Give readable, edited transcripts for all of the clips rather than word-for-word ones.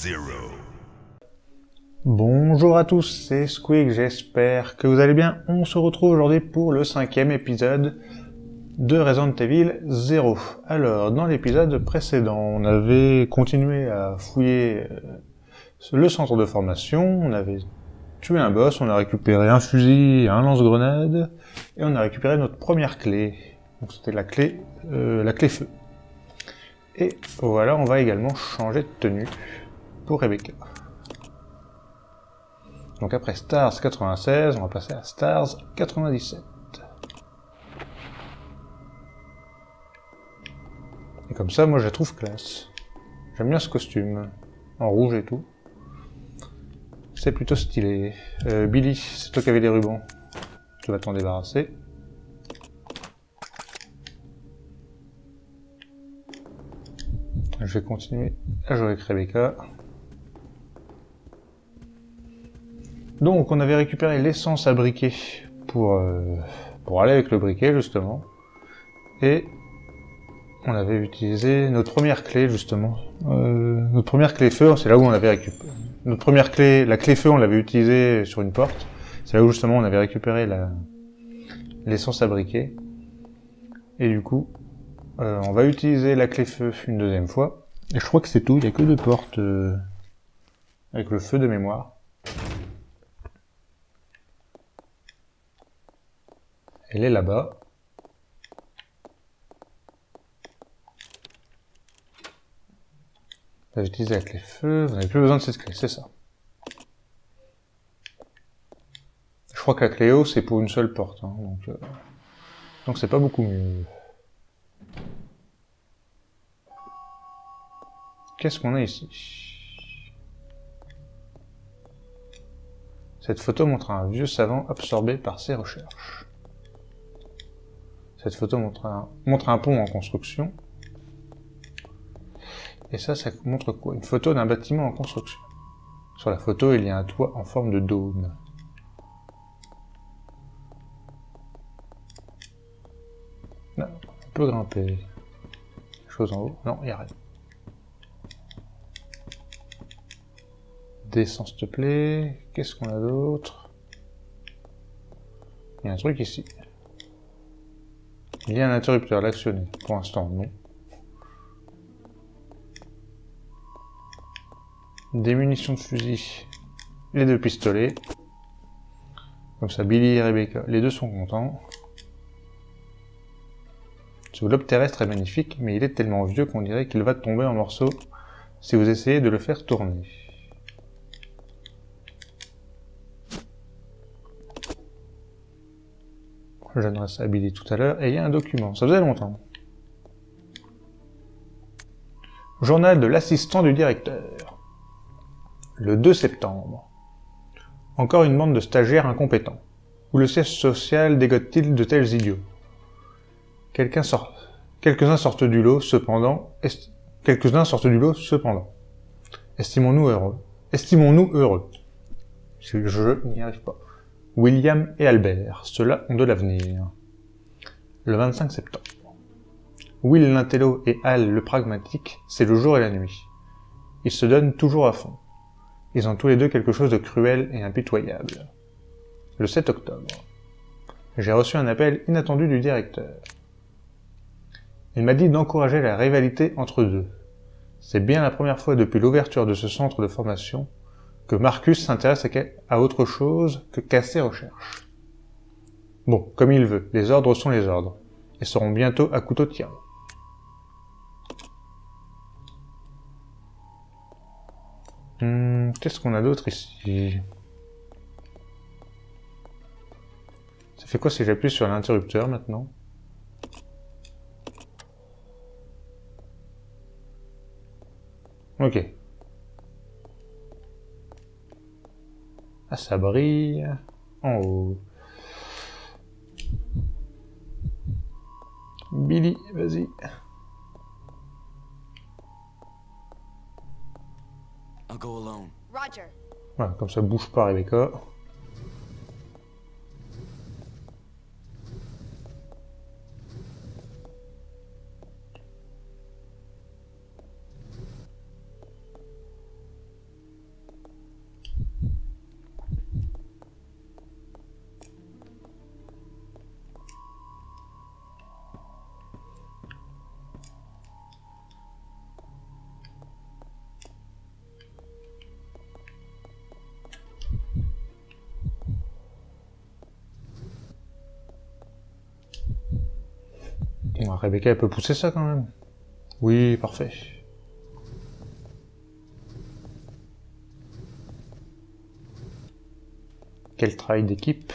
zero. Bonjour à tous, c'est Squeak, j'espère que vous allez bien. On se retrouve aujourd'hui pour le 5e épisode de Resident Evil 0. Alors, dans l'épisode précédent, on avait continué à fouiller le centre de formation, on avait tué un boss, on a récupéré un fusil, un lance-grenade, et on a récupéré notre première clé. Donc c'était la clé feu. Et voilà, on va également changer de tenue pour Rebecca. Donc après Stars 96, on va passer à Stars 97. Et comme ça, moi je la trouve classe. J'aime bien ce costume, en rouge et tout. C'est plutôt stylé. Billy, c'est toi qui avais les rubans. Tu vas t'en débarrasser. Je vais continuer à jouer avec Rebecca. Donc on avait récupéré l'essence à briquet pour aller avec le briquet justement. Et on avait utilisé notre première clé justement. Notre première clé feu, c'est là où on avait récupéré. Notre première clé, la clé feu, on l'avait utilisée sur une porte. C'est là où justement on avait récupéré l'essence à briquet. Et du coup, on va utiliser la clé feu une deuxième fois. Et je crois que c'est tout, il n'y a que 2 portes avec le feu de mémoire. Elle est là-bas. Vous avez utilisé la clé feu, vous n'avez plus besoin de cette clé, c'est ça. Je crois que la clé eau, c'est pour une seule porte, hein, donc c'est pas beaucoup mieux. Qu'est-ce qu'on a ici? Cette photo montre un vieux savant absorbé par ses recherches. Cette photo montre un pont en construction. Et ça montre quoi? Une photo d'un bâtiment en construction. Sur la photo, il y a un toit en forme de dôme. Là, on peut grimper. Chose en haut? Non, il n'y a rien. Descends s'il te plaît. Qu'est-ce qu'on a d'autre? Il y a un truc ici. Il y a un interrupteur, l'actionner. Pour l'instant, non. Des munitions de fusil. Les 2 pistolets. Comme ça, Billy et Rebecca, les 2 sont contents. Ce globe terrestre est magnifique, mais il est tellement vieux qu'on dirait qu'il va tomber en morceaux si vous essayez de le faire tourner. J'adresse à Billy tout à l'heure, et il y a un document, ça faisait longtemps. Journal de l'assistant du directeur. Le 2 septembre. Encore une bande de stagiaires incompétents. Où le siège social dégote-t-il de tels idiots? Quelques-uns sortent du lot, cependant. Estimons-nous heureux. Je n'y arrive pas. William et Albert, ceux-là ont de l'avenir. Le 25 septembre. Will l'intello et Al le pragmatique, c'est le jour et la nuit. Ils se donnent toujours à fond. Ils ont tous les deux quelque chose de cruel et impitoyable. Le 7 octobre. J'ai reçu un appel inattendu du directeur. Il m'a dit d'encourager la rivalité entre eux deux. C'est bien la première fois depuis l'ouverture de ce centre de formation que Marcus s'intéresse à autre chose qu'à ses recherches. Bon, comme il veut, les ordres sont les ordres, et seront bientôt à couteau tiré. Qu'est-ce qu'on a d'autre ici? Ça fait quoi si j'appuie sur l'interrupteur maintenant? Ok. Ah, ça brille en haut. Billy, vas-y. I'll go alone. Roger. Voilà, comme ça bouge pas Rebecca. Bon, Rebecca, elle peut pousser ça quand même. Oui, parfait. Quel travail d'équipe.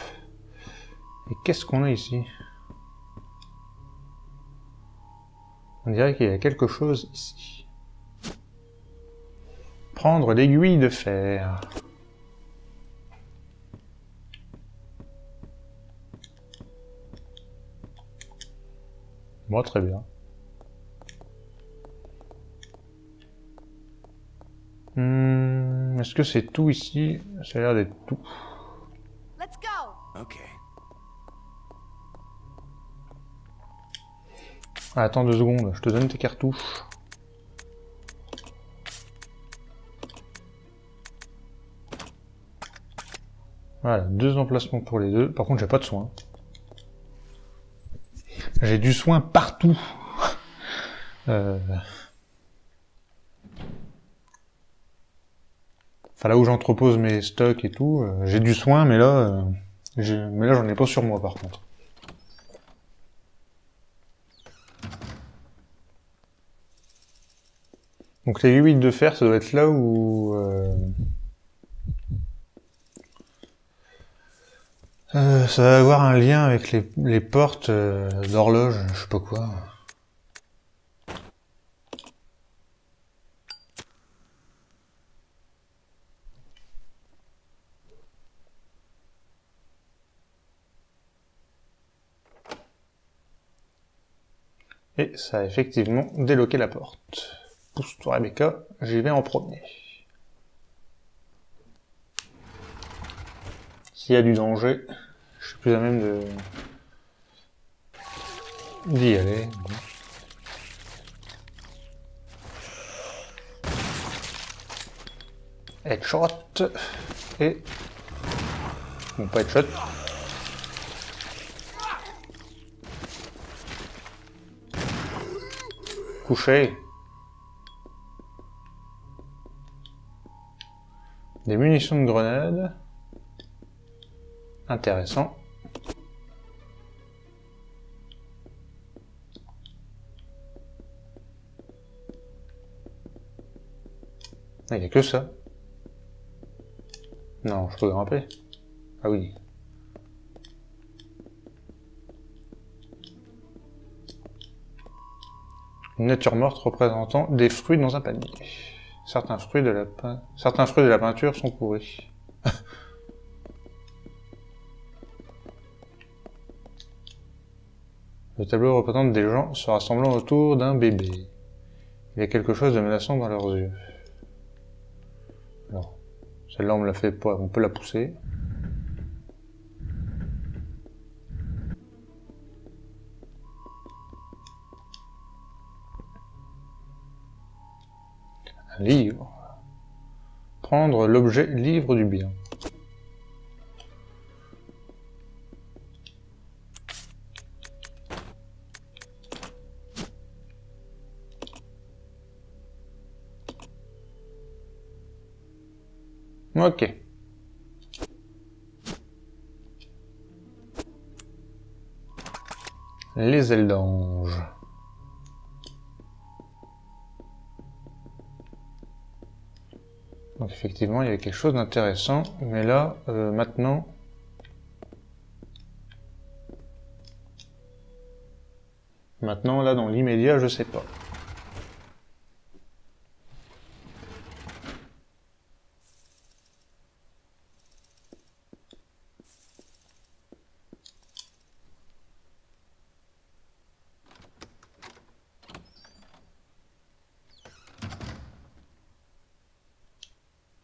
Et qu'est-ce qu'on a ici? On dirait qu'il y a quelque chose ici. Prendre l'aiguille de fer. Bon, très bien. Est-ce que c'est tout ici? Ça a l'air d'être tout. Let's go. Okay. Ah, attends 2 secondes, je te donne tes cartouches. Voilà, 2 emplacements pour les deux. Par contre, j'ai pas de soin. J'ai du soin partout. Enfin, là où j'entrepose mes stocks et tout, j'ai du soin, mais là, j'en ai pas sur moi, par contre. Donc les 8 de fer, ça doit être là où... ça va avoir un lien avec les portes d'horloge, je sais pas quoi. Et ça a effectivement déloqué la porte. Pousse-toi Rebecca, j'y vais en premier. S'il y a du danger, je suis plus à même d'y aller. Headshot. Et... Bon, pas headshot. Couché. Des munitions de grenade. Intéressant. Ah, il n'y a que ça. Non, je peux grimper. Ah oui. Une nature morte représentant des fruits dans un panier. Certains fruits de la peinture sont pourris. Le tableau représente des gens se rassemblant autour d'un bébé. Il y a quelque chose de menaçant dans leurs yeux. Alors, celle-là on me la fait pas, on peut la pousser. Un livre. Prendre l'objet livre du bien. Ok. Les ailes d'ange. Donc effectivement, il y a quelque chose d'intéressant, mais là, maintenant... Maintenant, là, dans l'immédiat, je sais pas.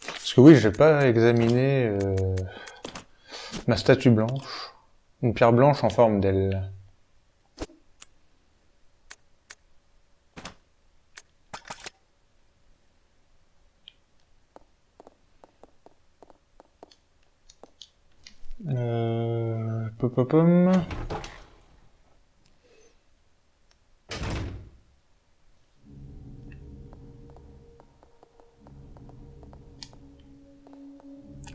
Parce que oui, j'ai pas examiné ma statue blanche. Une pierre blanche en forme d'aile. Pom.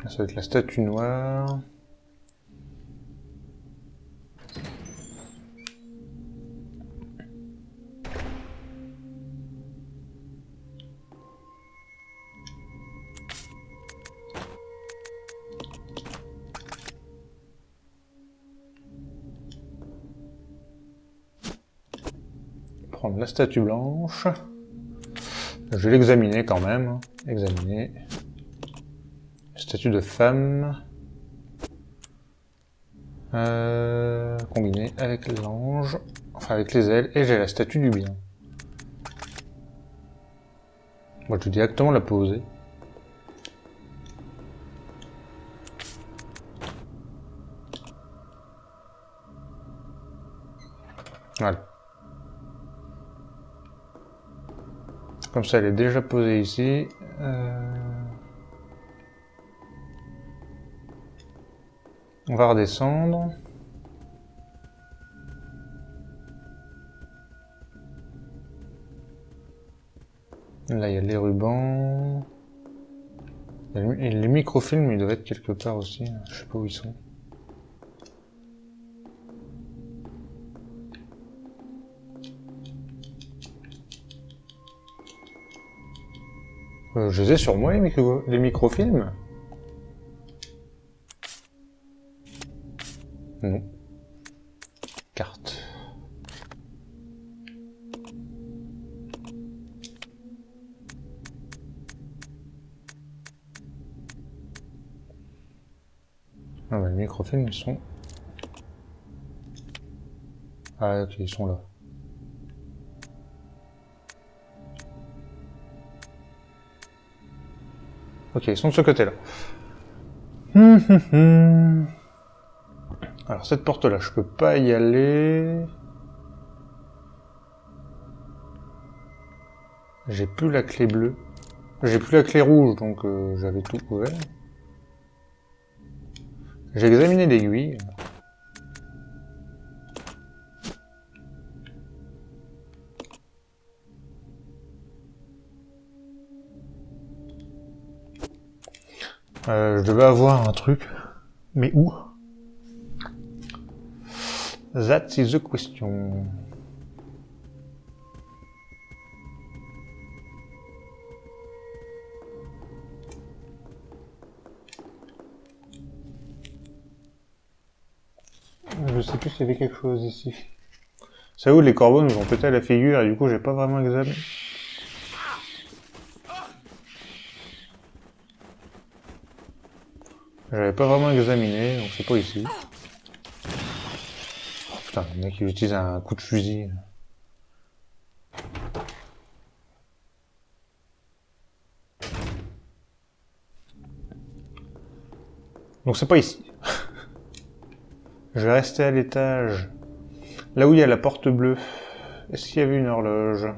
Ça va être la statue noire. prendre la statue blanche. Je vais l'examiner quand même. Examiner. Statue de femme. Combinée avec l'ange. Enfin avec les ailes. Et j'ai la statue du bien. Moi je vais directement la poser. Voilà. Comme ça, elle est déjà posée ici. On va redescendre. Là, il y a les rubans. Et les microfilms, ils doivent être quelque part aussi. Je sais pas où ils sont. Je les ai sur moi, les microfilms? Non. Carte. Ah bah les microfilms, ils sont... Ah ok, ils sont là. Ok, ils sont de ce côté-là. Alors cette porte-là, je peux pas y aller. J'ai plus la clé bleue. J'ai plus la clé rouge, donc j'avais tout ouvert. J'ai examiné l'aiguille. Je devais avoir un truc. Mais où? That is the question. Je sais plus s'il y avait quelque chose ici. C'est où les corbeaux nous ont pété à la figure et du coup j'ai pas vraiment examiné. J'avais pas vraiment examiné, donc c'est pas ici. Oh putain, le mec il utilise un coup de fusil. Donc c'est pas ici. Je vais rester à l'étage. Là où il y a la porte bleue. Est-ce qu'il y avait une horloge?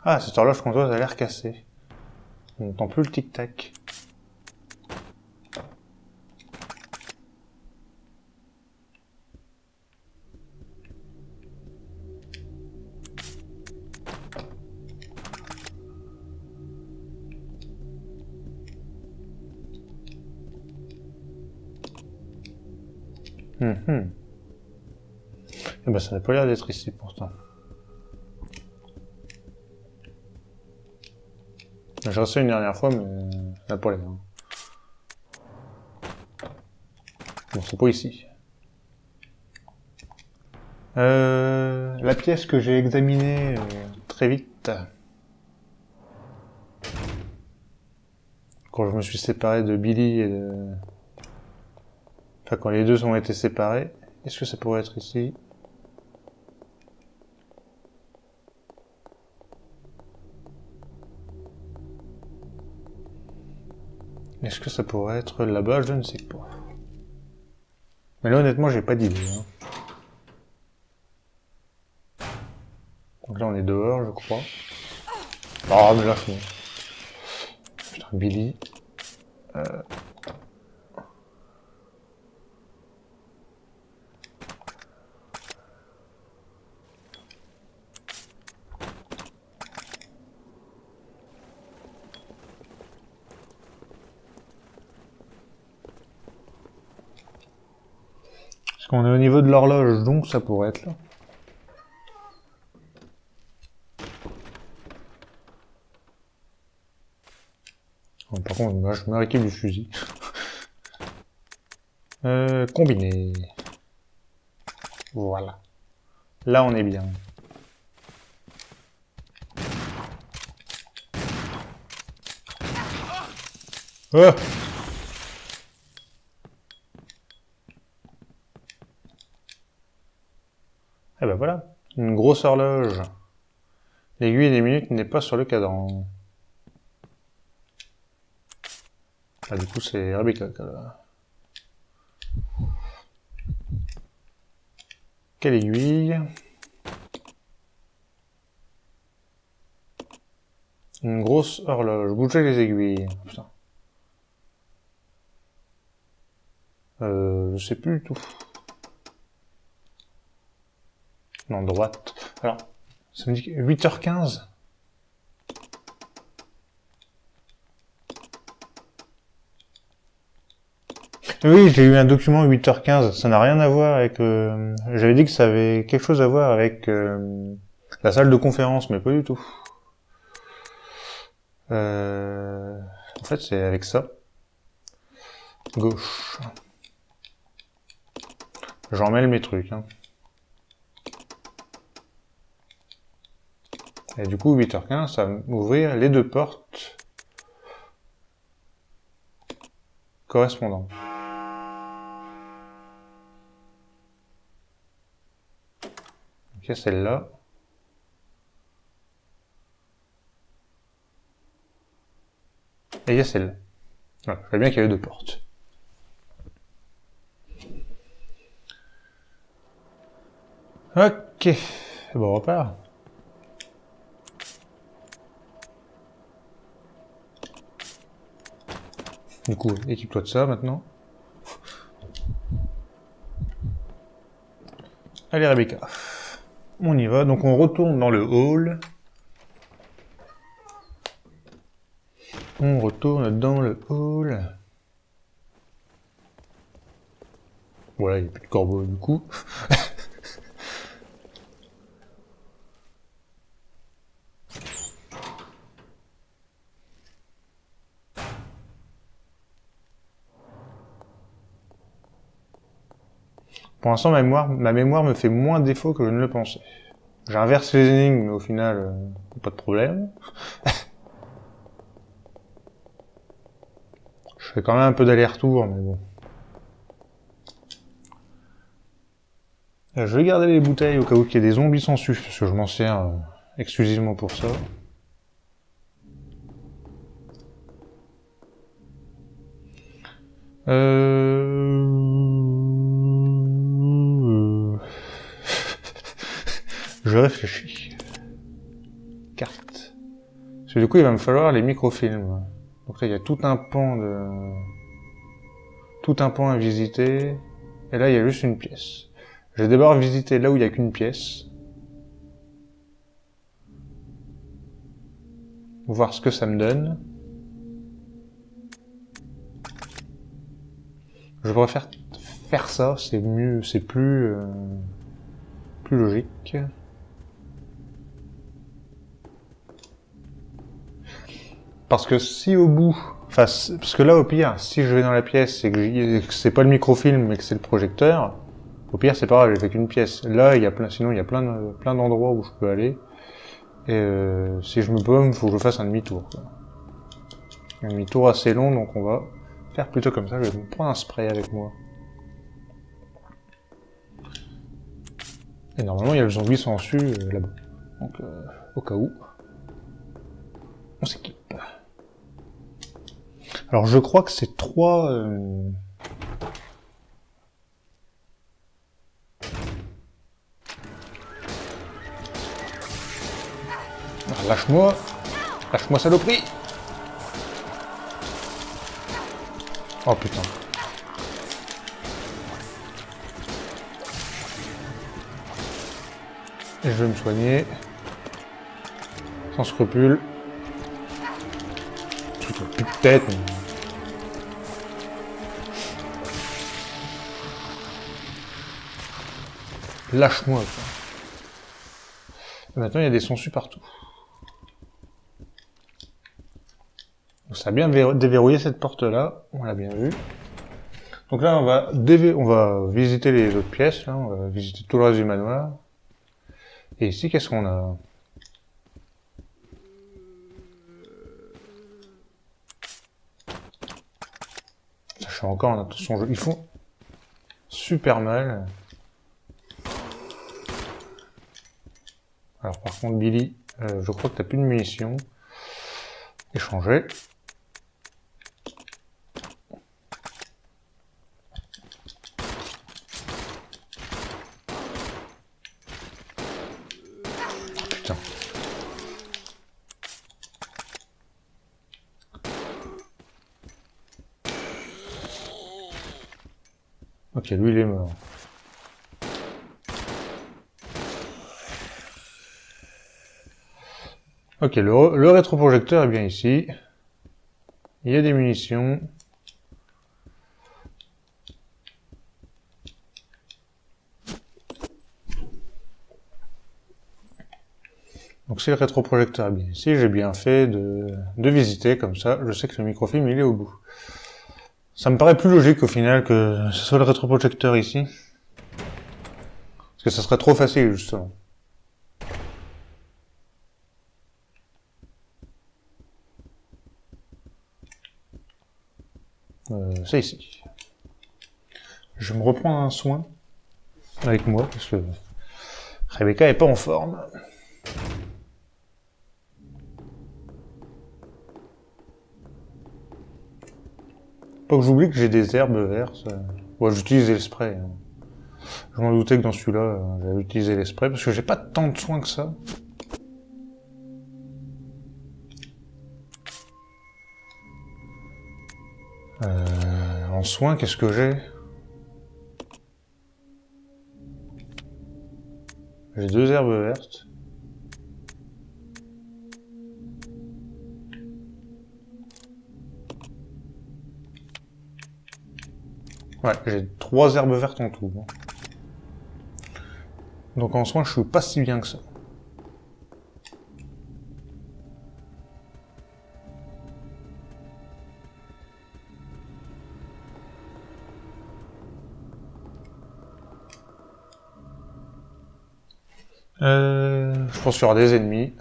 Ah, cette horloge comptoise a l'air cassée. On n'entend plus le tic-tac. Eh ben, ça n'a pas l'air d'être ici, pourtant. Je restais une dernière fois, mais ça n'a pas l'air. Bon, c'est pas ici. La pièce que j'ai examinée très vite. Quand je me suis séparé de Billy et de... Enfin, quand les deux ont été séparés. Est-ce que ça pourrait être ici? Est-ce que ça pourrait être là-bas? Je ne sais pas. Mais là, honnêtement, j'ai pas d'idée. Hein. Donc là, on est dehors, je crois. Oh, mais là, c'est bon. Putain, Billy. Parce qu'on est au niveau de l'horloge, donc ça pourrait être là. Bon, par contre, moi, je me rééquipe du fusil. Combiné. Voilà. Là, on est bien. Oh! Eh ben voilà, une grosse horloge. L'aiguille des minutes n'est pas sur le cadran. Ah, du coup, c'est Rebecca. Quelle aiguille? Une grosse horloge. Bougez les aiguilles. Putain. Je sais plus du tout. Non, droite. Alors, ça me dit 8h15. Oui, j'ai eu un document 8h15. Ça n'a rien à voir avec... J'avais dit que ça avait quelque chose à voir avec la salle de conférence, mais pas du tout. En fait, c'est avec ça. Gauche. J'en mêle mes trucs. Hein. Et du coup, 8h15, ça va m'ouvrir les deux portes correspondantes. Ok, celle-là. Et il y a celle-là. Voilà, je sais bien qu'il y avait deux portes. Ok. Bon, on repart. Du coup, équipe-toi de ça maintenant. Allez Rebecca. On y va. Donc on retourne dans le hall. On retourne dans le hall. Voilà, il n'y a plus de corbeau du coup. Pour l'instant, ma mémoire me fait moins défaut que je ne le pensais. J'ai inversé les énigmes, mais au final, pas de problème. Je fais quand même un peu d'aller-retour, mais bon. Je vais garder les bouteilles au cas où il y ait des zombies sans sucre, parce que je m'en sers exclusivement pour ça. Je réfléchis. Carte. Parce que du coup, il va me falloir les microfilms. Donc là, il y a tout un pan à visiter. Et là, il y a juste une pièce. Je vais d'abord visiter là où il n'y a qu'une pièce. Voir ce que ça me donne. Je préfère faire ça, c'est mieux, c'est plus logique. Parce que si au bout, parce que là au pire, si je vais dans la pièce et que c'est pas le microfilm mais que c'est le projecteur, au pire c'est pas grave, j'ai fait qu'une pièce. Là il y a sinon il y a plein d'endroits où je peux aller. Et si je me paume, faut que je fasse un demi-tour. Un demi-tour assez long, donc on va faire plutôt comme ça. Je vais me prendre un spray avec moi. Et normalement il y a le zombie sans su là-bas. Donc au cas où, on s'équipe. Alors je crois que c'est 3... Ah, lâche-moi saloperie. Oh putain. Et je vais me soigner. Sans scrupule. Plus de tête. Mais... Lâche-moi, quoi. Et maintenant, il y a des sangsues partout. Donc, ça a bien déverrouillé cette porte-là. On l'a bien vu. Donc là, on va visiter les autres pièces. Là. On va visiter tout le reste du manoir. Et ici, qu'est-ce qu'on a? Je suis encore en attention. Ils font super mal. Alors par contre, Billy, je crois que t'as plus de munitions. Échanger. Putain. Ok, lui il est mort. Ok, le rétroprojecteur est bien ici. Il y a des munitions. Donc si le rétroprojecteur est bien ici, j'ai bien fait de visiter comme ça. Je sais que le microfilm il est au bout. Ça me paraît plus logique au final que ce soit le rétroprojecteur ici. Parce que ça serait trop facile justement. C'est ici. Je me reprends un soin avec moi parce que Rebecca est pas en forme. Pas que j'oublie que j'ai des herbes vertes. Ouais, j'utilisais le spray. Hein. Je m'en doutais que dans celui-là, j'avais utilisé les sprays parce que j'ai pas tant de soins que ça. En soins, qu'est-ce que j'ai? J'ai 2 herbes vertes. Ouais, j'ai 3 herbes vertes en tout. Donc en soins, je suis pas si bien que ça. Je pense qu'il y aura des ennemis.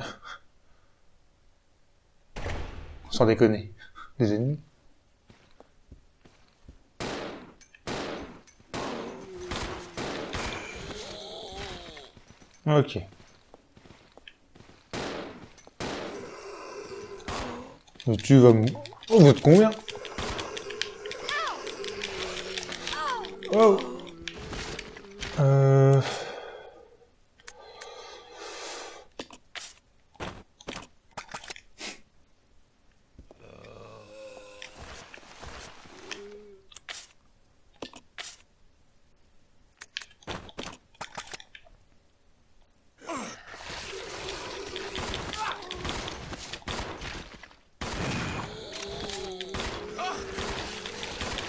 Sans déconner. Des ennemis. Ok. Donc tu vas me... Oh, vous êtes combien? Oh.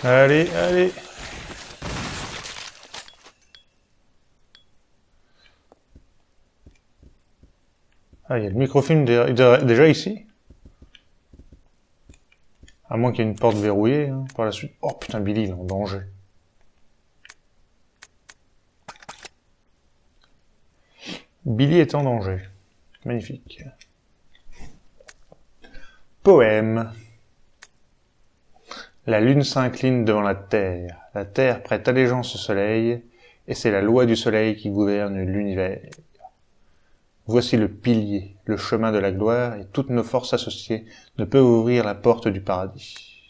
Allez, allez. Ah, il y a le microfilm déjà ici. À moins qu'il y ait une porte verrouillée, hein, par la suite. Oh putain, Billy, il est en danger. Billy est en danger. Magnifique. Poème. La lune s'incline devant la terre prête allégeance au soleil, et c'est la loi du soleil qui gouverne l'univers. Voici le pilier, le chemin de la gloire, et toutes nos forces associées ne peuvent ouvrir la porte du paradis.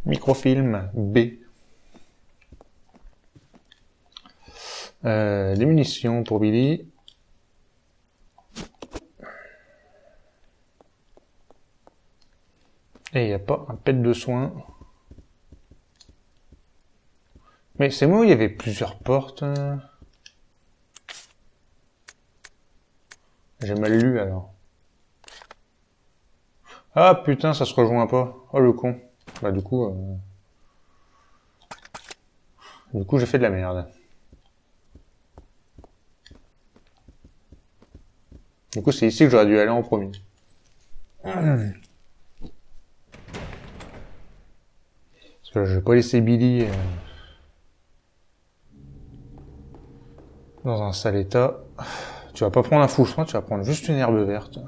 Microfilm B. Des munitions pour Billy. Et il n'y a pas un pet de soin. Mais c'est moi où il y avait plusieurs portes. J'ai mal lu alors. Ah putain, ça se rejoint pas. Oh le con. Bah du coup... j'ai fait de la merde. Du coup, c'est ici que j'aurais dû aller en premier. Parce que je vais pas laisser Billy dans un sale état. Tu vas pas prendre un foucheron, tu vas prendre juste une herbe verte.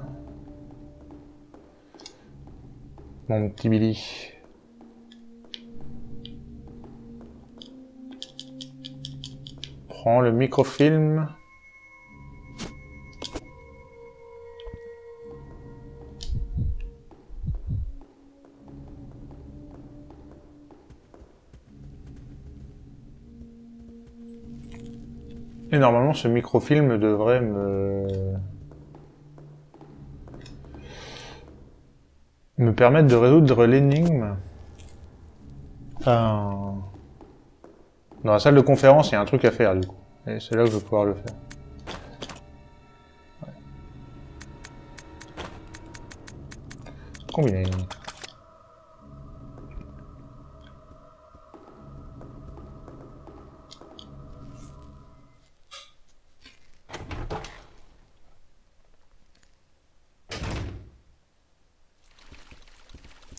Mon petit Billy. Prends le microfilm. Et normalement, ce microfilm devrait me permettre de résoudre l'énigme. Enfin, dans la salle de conférence, il y a un truc à faire, du coup. Et c'est là que je vais pouvoir le faire. Ouais. Combiner.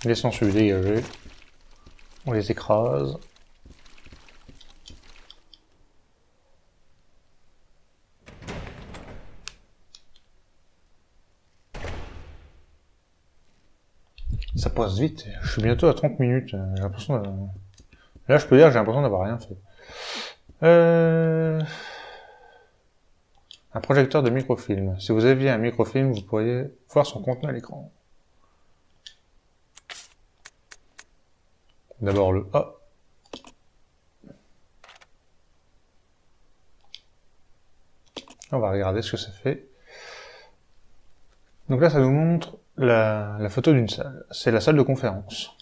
Les sangsues dégagées. On les écrase. Ça passe vite. Je suis bientôt à 30 minutes. J'ai l'impression de... Là, je peux dire que j'ai l'impression d'avoir rien fait. Un projecteur de microfilm. Si vous aviez un microfilm, vous pourriez voir son contenu à l'écran. D'abord le A. On va regarder ce que ça fait. Donc là, ça nous montre la photo d'une salle. C'est la salle de conférence.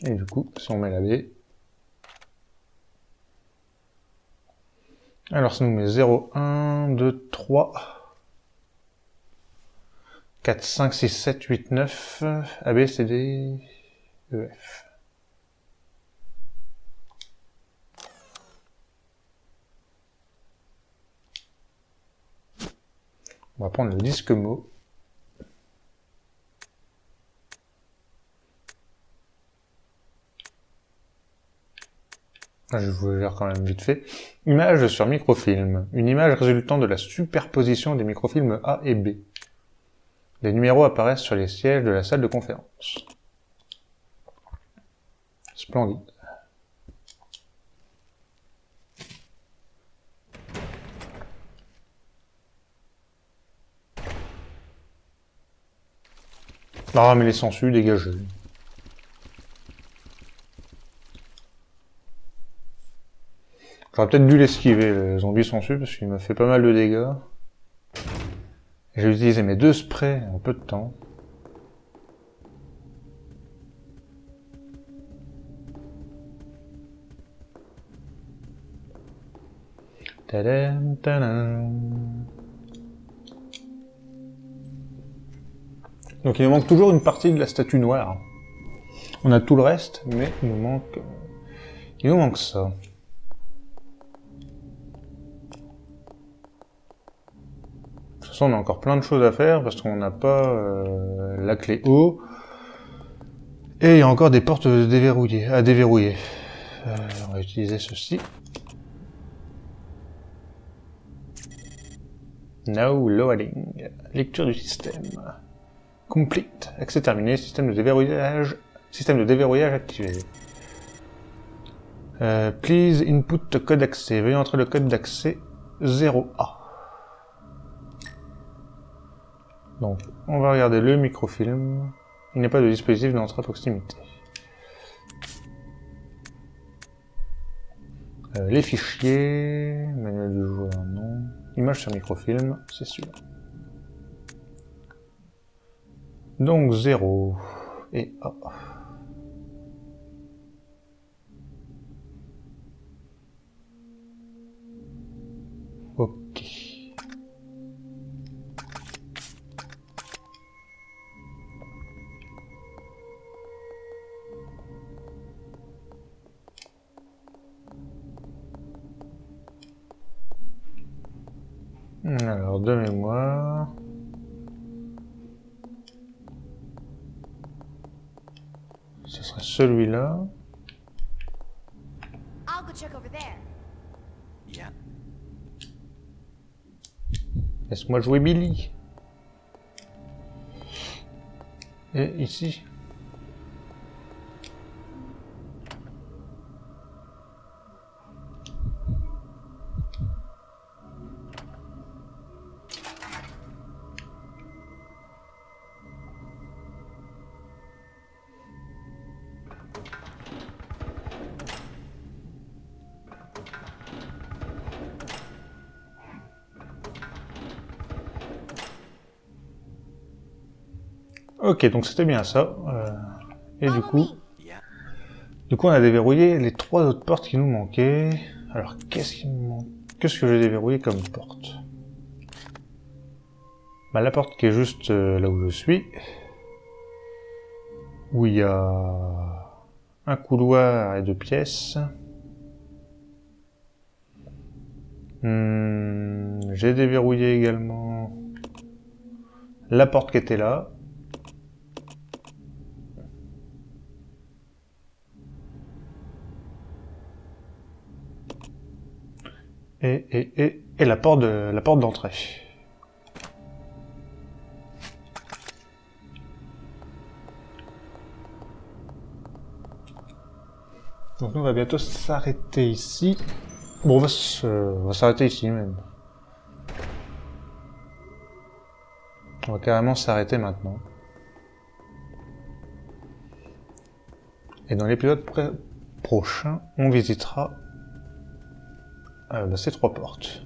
Et du coup, si on met la B... Alors ça nous met 0, 1, 2, 3... 4, 5, 6, 7, 8, 9... A, B, C, D... E, F. On va prendre le disque mot. Je vous le lire quand même vite fait. Image sur microfilm. Une image résultant de la superposition des microfilms A et B. Les numéros apparaissent sur les sièges de la salle de conférence. Splendide. Ah, mais les sangsues, dégagez. J'aurais peut-être dû l'esquiver, le zombie sangsues, parce qu'il m'a fait pas mal de dégâts. J'ai utilisé mes 2 sprays en peu de temps. Tadam, tadam. Donc il nous manque toujours une partie de la statue noire. On a tout le reste, mais il nous manque ça. De toute façon, on a encore plein de choses à faire parce qu'on n'a pas la clé O. Et il y a encore des portes à déverrouiller. On va utiliser ceci. Now loading. Lecture du système. Complete. Accès terminé. Système de déverrouillage activé. Please input code d'accès. Veuillez entrer le code d'accès 0A. Donc, on va regarder le microfilm. Il n'y a pas de dispositif d'entrée à proximité. Les fichiers, manuel du joueur, non. Image sur microfilm, c'est sûr. Donc 0 et A. Ok. Alors, de mémoire... Ce serait celui-là. I'll go check over there. Yeah. Laisse-moi jouer Billy. Et ici. Ok, donc c'était bien ça. Et du coup, Yeah. on a déverrouillé les 3 autres portes qui nous manquaient. Alors, qu'est-ce qui me manque? Qu'est-ce que j'ai déverrouillé comme porte? Bah, la porte qui est juste là où je suis. Où il y a un couloir et 2 pièces. J'ai déverrouillé également la porte qui était là. Et la porte d'entrée. Donc nous on va bientôt s'arrêter ici. Bon, on va s'arrêter ici même. On va carrément s'arrêter maintenant. Et dans l'épisode prochain, on visitera ces 3 portes.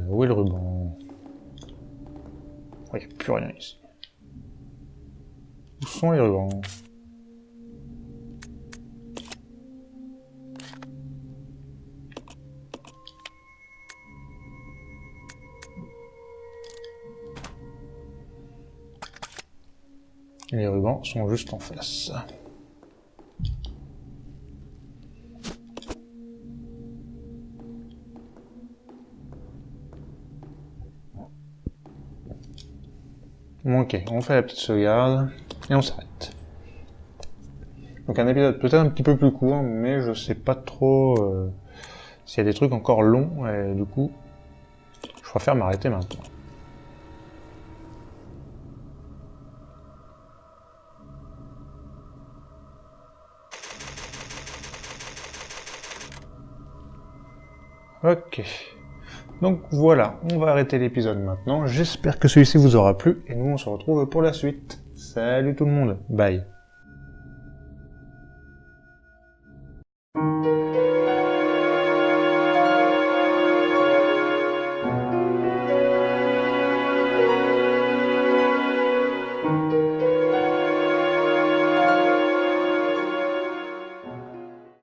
Où est le ruban? Il n'y a plus rien ici. Où sont les rubans? Les rubans sont juste en face. Ok, on fait la petite sauvegarde et on s'arrête. Donc un épisode peut-être un petit peu plus court, mais je sais pas trop s'il y a des trucs encore longs, et du coup, je préfère m'arrêter maintenant. Ok. Donc voilà, on va arrêter l'épisode maintenant. J'espère que celui-ci vous aura plu et nous on se retrouve pour la suite. Salut tout le monde, bye.